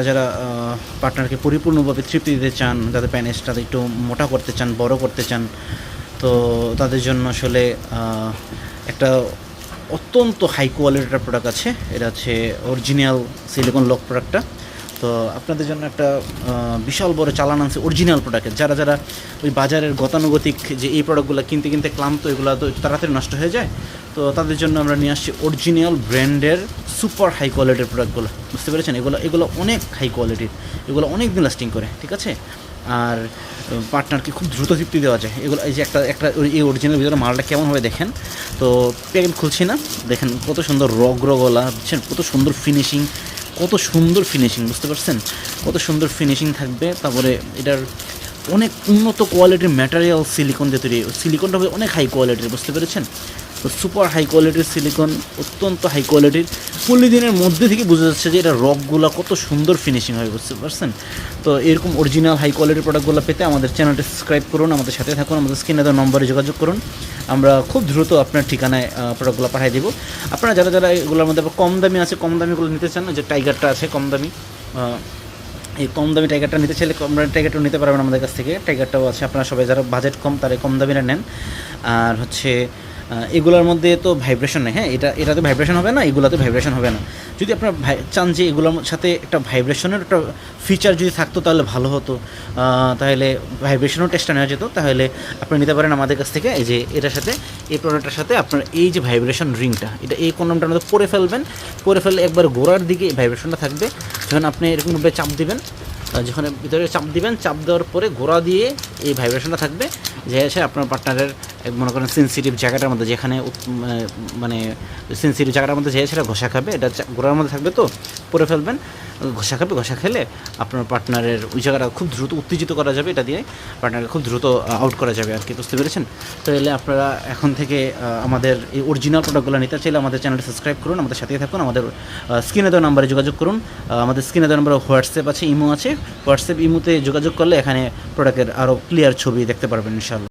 যারা পার্টনারকে পরিপূর্ণভাবে তৃপ্তি দিতে চান, যাদের প্যানেজটা একটু মোটা করতে চান, বড় করতে চান, তো তাদের জন্য আসলে একটা অত্যন্ত হাই কোয়ালিটির প্রোডাক্ট আছে। এটা হচ্ছে অরিজিনাল সিলিকন লক প্রোডাক্টটা। তো আপনাদের জন্য একটা বিশাল বড় চালান আছে অরিজিনাল প্রোডাক্টের। যারা যারা ওই বাজারের গতানুগতিক যে এই প্রোডাক্টগুলো কিনতে কিনতে ক্লান্ত, এগুলো তো তাড়াতাড়ি নষ্ট হয়ে যায়, তো তাদের জন্য আমরা নিয়ে আসছি অরিজিনাল ব্র্যান্ডের সুপার হাই কোয়ালিটির প্রোডাক্টগুলো। বুঝতে পেরেছেন? এগুলো অনেক হাই কোয়ালিটির, এগুলো অনেক দিন লাস্টিং করে, ঠিক আছে? আর পার্টনারকে খুব দ্রুত তৃপ্তি দেওয়া যায়। এগুলো এই যে একটা এই অরিজিনাল ভিতরে মালটা কেমনভাবে দেখেন, তো প্যাকেট খুলছি না, দেখেন কত সুন্দর গলা, বুঝছেন? কত সুন্দর ফিনিশিং, কত সুন্দর ফিনিশিং, বুঝতে পারছেন? কত সুন্দর ফিনিশিং থাকবে। তারপরে এটার অনেক উন্নত কোয়ালিটির ম্যাটেরিয়াল সিলিকন দিয়ে তৈরি। সিলিকনটা হবে অনেক হাই কোয়ালিটির, বুঝতে পেরেছেন? তো সুপার হাই কোয়ালিটির সিলিকন, অত্যন্ত হাই কোয়ালিটির। পলিদিনের মধ্যে থেকে বোঝা যাচ্ছে যে এটা রকগুলো কত সুন্দর ফিনিশিং হয়, বুঝতে পারছেন? তো এরকম অরিজিনাল হাই কোয়ালিটির প্রোডাক্টগুলো পেতে আমাদের চ্যানেলটি সাবস্ক্রাইব করুন, আমাদের সাথে থাকুন, আমাদের স্ক্রিনে দেওয়া নম্বরে যোগাযোগ করুন। আমরা খুব দ্রুত আপনার ঠিকানায় প্রোডাক্টগুলো পাঠিয়ে দেবো। আপনারা যারা যারা এগুলোর মধ্যে কম দামি আছে, কম দামিগুলো নিতে চান, যে টাইগারটা আছে কম দামি, এই কম দামি টাইগারটা নিতে চাইলে টাইগারটাও নিতে পারবেন আমাদের কাছ থেকে। টাইগারটাও আছে, আপনারা সবাই যারা বাজেট কম তারা কম দামিটা নেন। আর হচ্ছে এগুলোর মধ্যে তো ভাইব্রেশন নেই, হ্যাঁ, এটাতে ভাইব্রেশন হবে না, এগুলোতে ভাইব্রেশন হবে না। যদি আপনারা চান যে এগুলোর সাথে একটা ভাইব্রেশনের একটা ফিচার যদি থাকতো তাহলে ভালো হতো, তাহলে ভাইব্রেশনও টেস্টটা নেওয়া যেত, তাহলে আপনি নিতে পারেন আমাদের কাছ থেকে। এই যে এটার সাথে, এই প্রোডাক্টের সাথে আপনার এই যে ভাইব্রেশন রিংটা, এই কন্ডমটার মধ্যে পরে ফেললে একবার গোড়ার দিকে এই ভাইব্রেশনটা থাকবে। যখন আপনি এরকমভাবে চাপ দিবেন, যখন ভিতরে চাপ দিবেন, চাপ দেওয়ার পরে গোড়া দিয়ে এই ভাইব্রেশনটা থাকবে, যে এসে আপনার পার্টনারের মনে করেন সেন্সিটিভ জায়গাটার মধ্যে, যেখানে মানে সেন্সিটিভ জায়গাটার মধ্যে যে সেটা ঘষা খাবে, এটা গোড়ার মধ্যে থাকবে, তো পরে ফেলবেন, ঘষা খেলে আপনার পার্টনারের ওই জায়গাটা খুব দ্রুত উত্তেজিত করা যাবে, এটা দিয়ে পার্টনারকে খুব দ্রুত আউট করা যাবে আর কি, বুঝতে পেরেছেন? তাহলে আপনারা এখন থেকে আমাদের এই অরিজিনাল প্রোডাক্টগুলো নিতে চাইলে আমাদের চ্যানেলটি সাবস্ক্রাইব করুন, আমাদের সাথেই থাকুন, আমাদের স্ক্রিনে দেওয়া নাম্বারে যোগাযোগ করুন। আমাদের স্ক্রিনে দেওয়া নাম্বারে হোয়াটসঅ্যাপ আছে, ইমো আছে। হোয়াটসঅ্যাপ ইমোতে যোগাযোগ করলে এখানে প্রোডাক্টের আরও ক্লিয়ার ছবি দেখতে পারবেন ইনশাআল্লাহ।